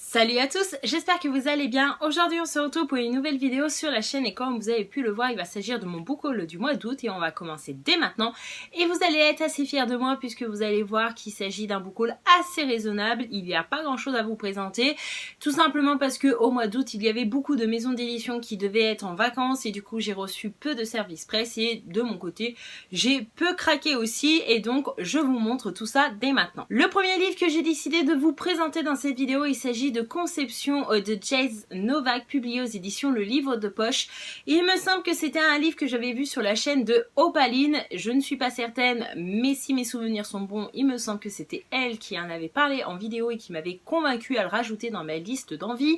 Salut à tous, j'espère que vous allez bien. Aujourd'hui on se retrouve pour une nouvelle vidéo sur la chaîne et comme vous avez pu le voir, il va s'agir de mon book haul du mois d'août et on va commencer dès maintenant. Et vous allez être assez fiers de moi puisque vous allez voir qu'il s'agit d'un book haul assez raisonnable. Il n'y a pas grand chose à vous présenter, tout simplement parce que au mois d'août il y avait beaucoup de maisons d'édition qui devaient être en vacances et du coup j'ai reçu peu de services presse et de mon côté j'ai peu craqué aussi et donc je vous montre tout ça dès maintenant. Le premier livre que j'ai décidé de vous présenter dans cette vidéo, il s'agit de Conception de Jayce Novak, publié aux éditions Le Livre de Poche. Il me semble que c'était un livre que j'avais vu sur la chaîne de Opaline, je ne suis pas certaine, mais si mes souvenirs sont bons, il me semble que c'était elle qui en avait parlé en vidéo et qui m'avait convaincue à le rajouter dans ma liste d'envie.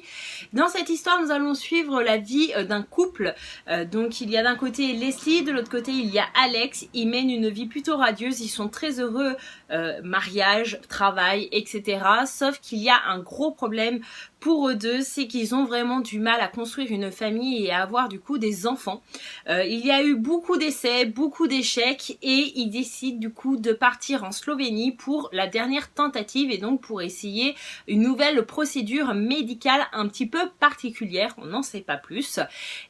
Dans cette histoire, nous allons suivre la vie d'un couple. Donc il y a d'un côté Leslie, de l'autre côté il y a Alex. Ils mènent une vie plutôt radieuse, ils sont très heureux, mariage, travail, etc. Sauf qu'il y a un gros problème pour eux deux, c'est qu'ils ont vraiment du mal à construire une famille et à avoir du coup des enfants. Il y a eu beaucoup d'essais, beaucoup d'échecs et ils décident du coup de partir en Slovénie pour la dernière tentative et donc pour essayer une nouvelle procédure médicale un petit peu particulière, on n'en sait pas plus.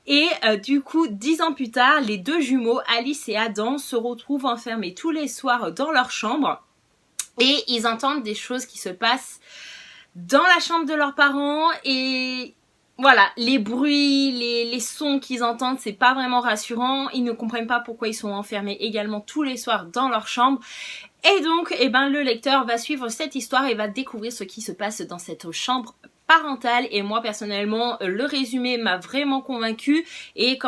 Et du coup 10 ans plus tard, les deux jumeaux, Alice et Adam, se retrouvent enfermés tous les soirs dans leur chambre et ils entendent des choses qui se passent dans la chambre de leurs parents et voilà, les bruits, les sons qu'ils entendent, c'est pas vraiment rassurant. Ils ne comprennent pas pourquoi ils sont enfermés également tous les soirs dans leur chambre. Et donc, le lecteur va suivre cette histoire et va découvrir ce qui se passe dans cette chambre parentale. Et moi, personnellement, le résumé m'a vraiment convaincue. Et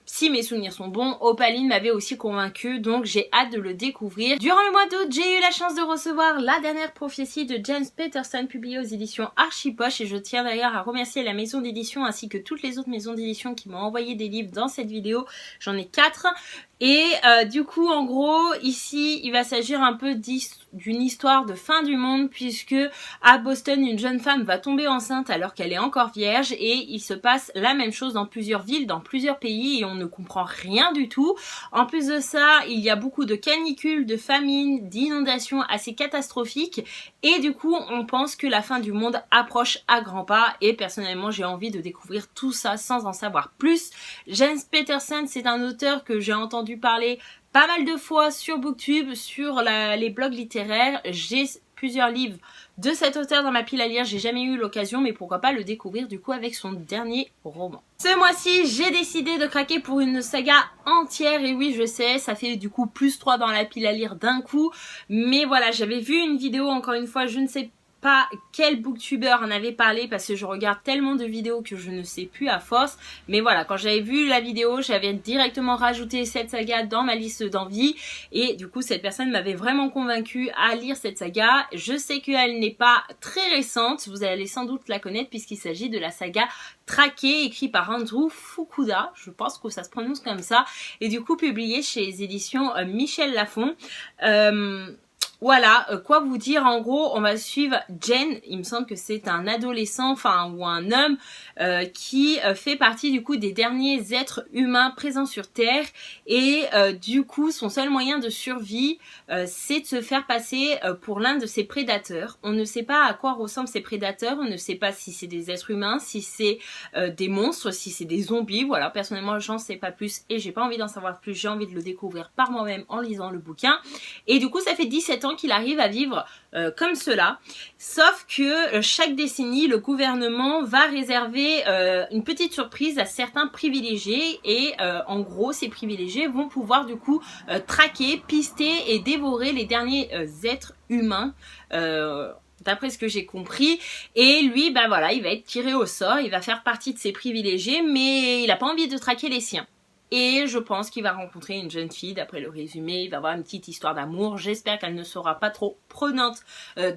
si mes souvenirs sont bons, Opaline m'avait aussi convaincue, donc j'ai hâte de le découvrir. Durant le mois d'août, j'ai eu la chance de recevoir La Dernière Prophétie de James Patterson, publiée aux éditions Archipoche, et je tiens d'ailleurs à remercier la maison d'édition ainsi que toutes les autres maisons d'édition qui m'ont envoyé des livres dans cette vidéo. J'en ai 4. Et du coup, en gros, ici, il va s'agir un peu d'une histoire de fin du monde puisque à Boston, une jeune femme va tomber enceinte alors qu'elle est encore vierge et il se passe la même chose dans plusieurs villes, dans plusieurs pays et on ne comprend rien du tout. En plus de ça, il y a beaucoup de canicules, de famines, d'inondations assez catastrophiques et du coup, on pense que la fin du monde approche à grands pas et personnellement, j'ai envie de découvrir tout ça sans en savoir plus. James Patterson, c'est un auteur que j'ai entendu parler pas mal de fois sur Booktube, sur les blogs littéraires. J'ai plusieurs livres de cet auteur dans ma pile à lire, j'ai jamais eu l'occasion, mais pourquoi pas le découvrir du coup avec son dernier roman. Ce mois-ci, j'ai décidé de craquer pour une saga entière, et oui je sais, ça fait du coup plus 3 dans la pile à lire d'un coup, mais voilà, j'avais vu une vidéo, encore une fois, je ne sais pas quel booktuber en avait parlé parce que je regarde tellement de vidéos que je ne sais plus à force, mais voilà, quand j'avais vu la vidéo, j'avais directement rajouté cette saga dans ma liste d'envie et du coup cette personne m'avait vraiment convaincue à lire cette saga. Je sais qu'elle n'est pas très récente, vous allez sans doute la connaître puisqu'il s'agit de la saga Traqué, écrit par Andrew Fukuda, je pense que ça se prononce comme ça, et du coup publié chez les éditions Michel Lafon. Voilà, quoi vous dire, en gros, on va suivre Jen, il me semble que c'est un adolescent, ou un homme, qui fait partie du coup des derniers êtres humains présents sur Terre, et du coup, son seul moyen de survie, c'est de se faire passer pour l'un de ses prédateurs. On ne sait pas à quoi ressemblent ces prédateurs, on ne sait pas si c'est des êtres humains, si c'est des monstres, si c'est des zombies, voilà, personnellement, j'en sais pas plus, et j'ai pas envie d'en savoir plus, j'ai envie de le découvrir par moi-même en lisant le bouquin, et du coup, ça fait 17 ans qu'il arrive à vivre comme cela, sauf que chaque décennie le gouvernement va réserver une petite surprise à certains privilégiés et en gros ces privilégiés vont pouvoir du coup traquer, pister et dévorer les derniers êtres humains d'après ce que j'ai compris, et lui voilà, il va être tiré au sort, il va faire partie de ces privilégiés mais il n'a pas envie de traquer les siens. Et je pense qu'il va rencontrer une jeune fille, d'après le résumé, il va avoir une petite histoire d'amour. J'espère qu'elle ne sera pas trop prenante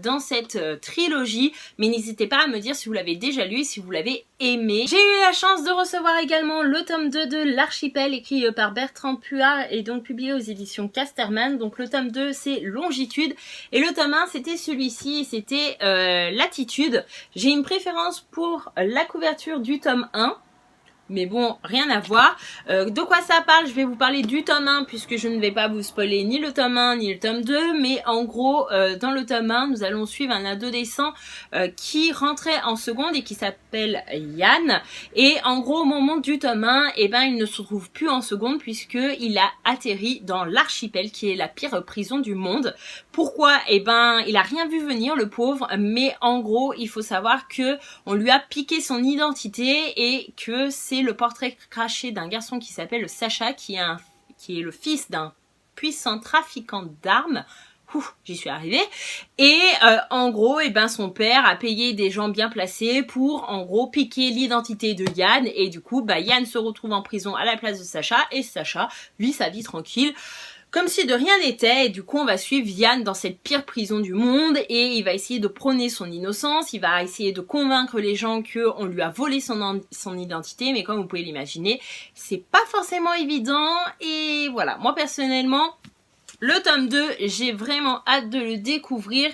dans cette trilogie. Mais n'hésitez pas à me dire si vous l'avez déjà lu et si vous l'avez aimé. J'ai eu la chance de recevoir également le tome 2 de L'Archipel, écrit par Bertrand Puard et donc publié aux éditions Casterman. Donc le tome 2 c'est Longitude et le tome 1 c'était celui-ci, c'était Latitude. J'ai une préférence pour la couverture du tome 1. Mais bon, rien à voir. De quoi ça parle? Je vais vous parler du tome 1 puisque je ne vais pas vous spoiler ni le tome 1 ni le tome 2. Mais en gros, dans le tome 1, nous allons suivre un adolescent qui rentrait en seconde et qui s'appelle Yann. Et en gros, au moment du tome 1, eh ben, il ne se trouve plus en seconde puisqu'il a atterri dans l'archipel qui est la pire prison du monde. Pourquoi? Eh ben, il a rien vu venir, le pauvre. Mais en gros, il faut savoir que on lui a piqué son identité et que c'est le portrait craché d'un garçon qui s'appelle Sacha, qui est le fils d'un puissant trafiquant d'armes. J'y suis arrivée. Et en gros, eh ben, son père a payé des gens bien placés pour, en gros, piquer l'identité de Yann. Et du coup, bah, Yann se retrouve en prison à la place de Sacha. Et Sacha vit sa vie tranquille, comme si de rien n'était. Et du coup, on va suivre Yann dans cette pire prison du monde et il va essayer de prôner son innocence, il va essayer de convaincre les gens qu'on lui a volé son identité, mais comme vous pouvez l'imaginer, c'est pas forcément évident. Et voilà, moi personnellement, le tome 2, j'ai vraiment hâte de le découvrir.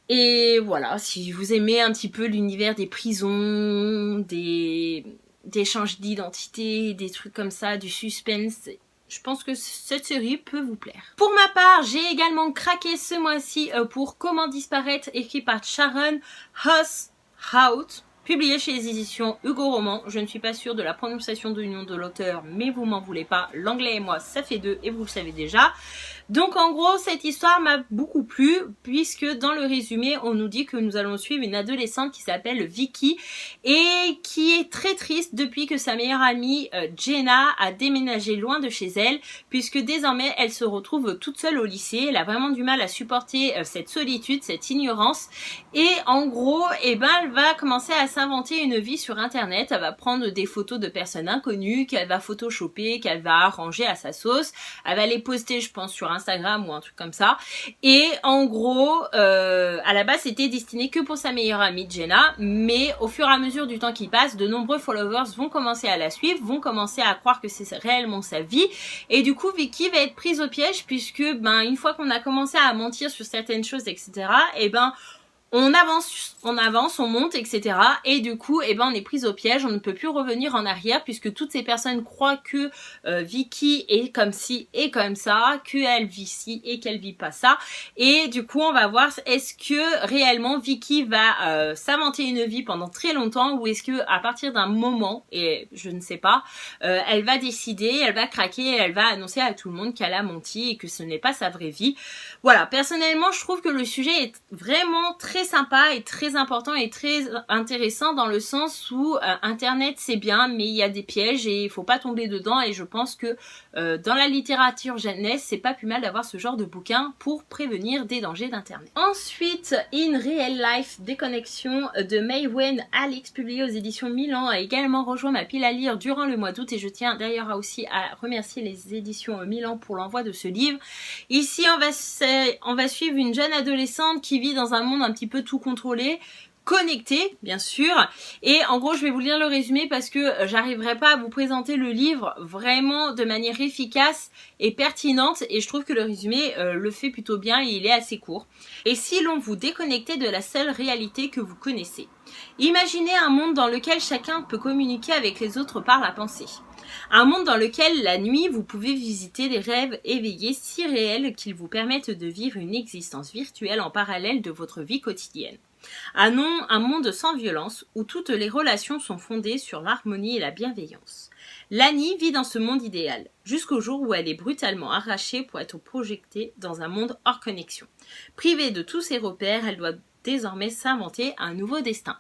Et voilà, si vous aimez un petit peu l'univers des prisons, des échanges d'identité, des trucs comme ça, du suspense, je pense que cette série peut vous plaire. Pour ma part, j'ai également craqué ce mois-ci pour Comment disparaître, écrit par Sharon House, publié chez les éditions Hugo Roman. Je ne suis pas sûre de la prononciation du nom de l'auteur, mais vous m'en voulez pas. L'anglais et moi, ça fait deux et vous le savez déjà. Donc en gros, cette histoire m'a beaucoup plu puisque dans le résumé, on nous dit que nous allons suivre une adolescente qui s'appelle Vicky et qui est très triste depuis que sa meilleure amie Jenna a déménagé loin de chez elle puisque désormais elle se retrouve toute seule au lycée. Elle a vraiment du mal à supporter cette solitude, cette ignorance et en gros, eh ben, elle va commencer à s'inventer une vie sur internet. Elle va prendre des photos de personnes inconnues qu'elle va photoshopper, qu'elle va arranger à sa sauce. Elle va les poster, je pense, sur Instagram ou un truc comme ça. Et en gros, à la base, c'était destiné que pour sa meilleure amie Jenna, mais au fur et à mesure du temps qui passe, de nombreux followers vont commencer à la suivre, vont commencer à croire que c'est réellement sa vie. Et du coup, Vicky va être prise au piège puisque, ben, une fois qu'on a commencé à mentir sur certaines choses, etc., et ben, on avance, on monte, etc. Et du coup, eh ben, on est prise au piège, on ne peut plus revenir en arrière puisque toutes ces personnes croient que Vicky est comme ci et comme ça, qu'elle vit ci et qu'elle vit pas ça. Et du coup, on va voir est-ce que réellement Vicky va s'inventer une vie pendant très longtemps ou est-ce que à partir d'un moment, et je ne sais pas, elle va décider, elle va craquer, elle va annoncer à tout le monde qu'elle a menti et que ce n'est pas sa vraie vie. Voilà, personnellement, je trouve que le sujet est vraiment très sympa et très important et très intéressant dans le sens où internet c'est bien mais il y a des pièges et il faut pas tomber dedans et je pense que dans la littérature jeunesse c'est pas plus mal d'avoir ce genre de bouquin pour prévenir des dangers d'internet. Ensuite, In Real Life, Déconnexion de Maïwenn Alix, publié aux éditions Milan, a également rejoint ma pile à lire durant le mois d'août et je tiens d'ailleurs aussi à remercier les éditions Milan pour l'envoi de ce livre. Ici on va suivre une jeune adolescente qui vit dans un monde un petit peu tout contrôlé, connecté bien sûr, et en gros je vais vous lire le résumé parce que j'arriverai pas à vous présenter le livre vraiment de manière efficace et pertinente et je trouve que le résumé le fait plutôt bien et il est assez court. Et si l'on vous déconnectait de la seule réalité que vous connaissez? Imaginez un monde dans lequel chacun peut communiquer avec les autres par la pensée. Un monde dans lequel la nuit vous pouvez visiter des rêves éveillés si réels qu'ils vous permettent de vivre une existence virtuelle en parallèle de votre vie quotidienne. Un monde sans violence où toutes les relations sont fondées sur l'harmonie et la bienveillance. Lani vit dans ce monde idéal, jusqu'au jour où elle est brutalement arrachée pour être projetée dans un monde hors connexion. Privée de tous ses repères, elle doit désormais s'inventer un nouveau destin.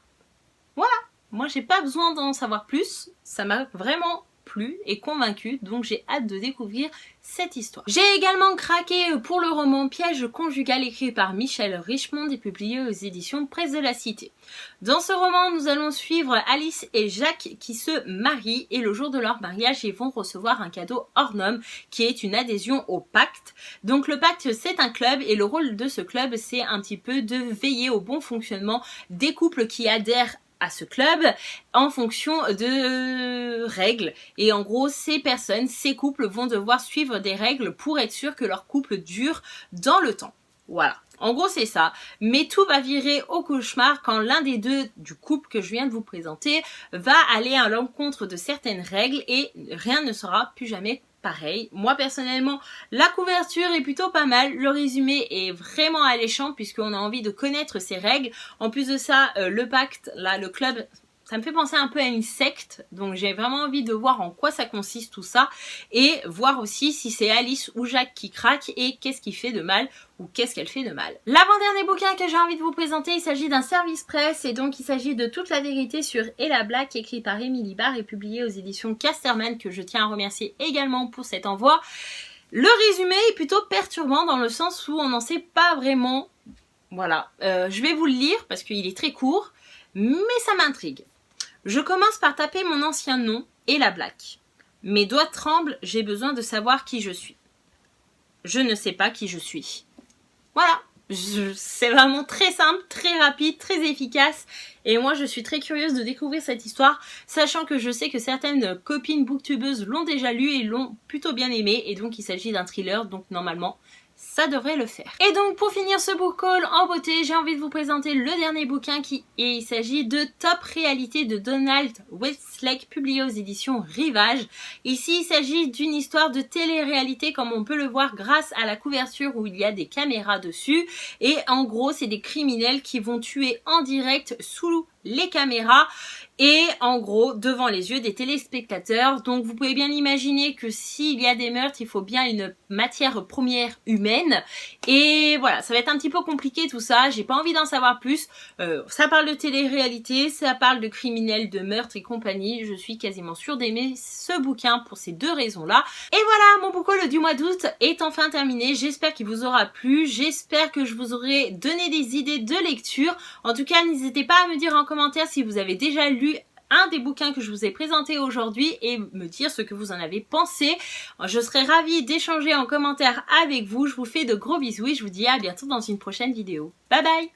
Voilà, moi j'ai pas besoin d'en savoir plus, ça m'a vraiment plu et convaincue, donc j'ai hâte de découvrir cette histoire. J'ai également craqué pour le roman Piège conjugal écrit par Michel Richmond et publié aux éditions Presse de la Cité. Dans ce roman, nous allons suivre Alice et Jacques qui se marient et le jour de leur mariage, ils vont recevoir un cadeau hors norme qui est une adhésion au pacte. Donc le pacte, c'est un club et le rôle de ce club, c'est un petit peu de veiller au bon fonctionnement des couples qui adhèrent à ce club en fonction de règles et en gros ces couples vont devoir suivre des règles pour être sûr que leur couple dure dans le temps. Voilà. En gros, c'est ça. Mais tout va virer au cauchemar quand l'un des deux du couple que je viens de vous présenter va aller à l'encontre de certaines règles et rien ne sera plus jamais pareil. Moi, personnellement, la couverture est plutôt pas mal. Le résumé est vraiment alléchant puisqu'on a envie de connaître ces règles. En plus de ça, le pacte, là, le club... Ça me fait penser un peu à une secte, donc j'ai vraiment envie de voir en quoi ça consiste tout ça et voir aussi si c'est Alice ou Jacques qui craque et qu'est-ce qui fait de mal ou qu'est-ce qu'elle fait de mal. L'avant-dernier bouquin que j'ai envie de vous présenter, il s'agit d'un service presse et donc il s'agit de Toute la vérité sur Ella Black, écrit par Emily Barr et publié aux éditions Casterman, que je tiens à remercier également pour cet envoi. Le résumé est plutôt perturbant dans le sens où on n'en sait pas vraiment. Voilà, je vais vous le lire parce qu'il est très court, mais ça m'intrigue. Je commence par taper mon ancien nom, Ella Black. Mes doigts tremblent, j'ai besoin de savoir qui je suis. Je ne sais pas qui je suis. Voilà, c'est vraiment très simple, très rapide, très efficace. Et moi, je suis très curieuse de découvrir cette histoire, sachant que je sais que certaines copines booktubeuses l'ont déjà lu et l'ont plutôt bien aimé. Et donc, il s'agit d'un thriller, donc normalement... ça devrait le faire. Et donc pour finir ce book haul en beauté, j'ai envie de vous présenter le dernier bouquin et il s'agit de Top Réalité de Donald Westlake, publié aux éditions Rivage. Ici il s'agit d'une histoire de télé-réalité comme on peut le voir grâce à la couverture où il y a des caméras dessus. Et en gros c'est des criminels qui vont tuer en direct sous les caméras et en gros devant les yeux des téléspectateurs. Donc vous pouvez bien imaginer que s'il y a des meurtres, il faut bien une matière première humaine et voilà, ça va être un petit peu compliqué tout ça, j'ai pas envie d'en savoir plus. Ça parle de télé-réalité, ça parle de criminels, de meurtres et compagnie. Je suis quasiment sûre d'aimer ce bouquin pour ces deux raisons là. Et voilà, mon book haul du mois d'août est enfin terminé. J'espère qu'il vous aura plu, j'espère que je vous aurai donné des idées de lecture. En tout cas, n'hésitez pas à me dire en commentaire si vous avez déjà lu un des bouquins que je vous ai présenté aujourd'hui et me dire ce que vous en avez pensé. Je serai ravie d'échanger en commentaire avec vous. Je vous fais de gros bisous et je vous dis à bientôt dans une prochaine vidéo. Bye bye!